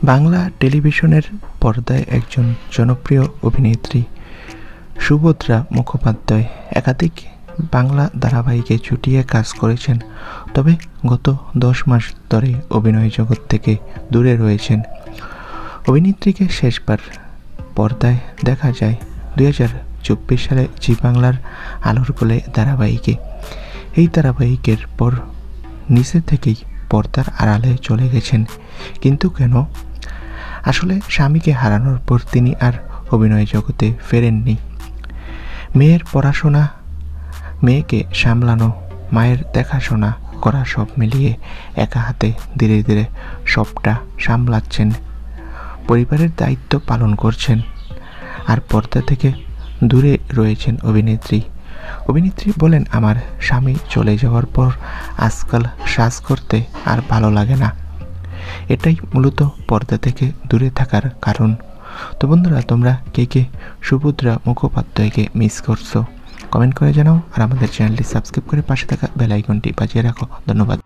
বাংলা টেলিভিশনের পর্দায় একজন জনপ্রিয় অভিনেত্রী সুভদ্রা মুখোপাধ্যায় একাধিক বাংলা ধারাবাহিকে চুটিয়ে কাজ করেছেন, তবে গত 10 মাস ধরে অভিনয় জগৎ থেকে দূরে রয়েছেন। অভিনেত্রীকে শেষবার পর্দায় দেখা যায় 2024 সালে জি বাংলার আলোর কোলে ধারাবাহিকে। এই ধারাবাহিকের পর নিচে থেকেই পর্দার আড়ালে চলে গেছেন। কিন্তু কেন? আসলে স্বামীকে হারানোর পর তিনি আর অভিনয় জগতে ফেরেননি। মেয়ের পড়াশোনা, মেয়েকে সামলানো, মায়ের দেখাশোনা করা সব মিলিয়ে একা হাতে ধীরে ধীরে সবটা সামলাচ্ছেন, পরিবারের দায়িত্ব পালন করছেন, আর পর্দা থেকে দূরে রয়েছেন অভিনেত্রী। অভিনেত্রী বলেন, আমার স্বামী চলে যাওয়ার পর আজকাল সাজ করতে আর ভালো লাগে না। এটাই মূলত পর্দা থেকে দূরে থাকার কারণ। তো বন্ধুরা, তোমরা কে কে সুভদ্রা মুখোপাধ্যায়কে মিস করছো? কমেন্ট করে জানাও, আর আমাদের চ্যানেলটি সাবস্ক্রাইব করে পাশে থাকা বেল আইকনটি বাজিয়ে রাখো। ধন্যবাদ।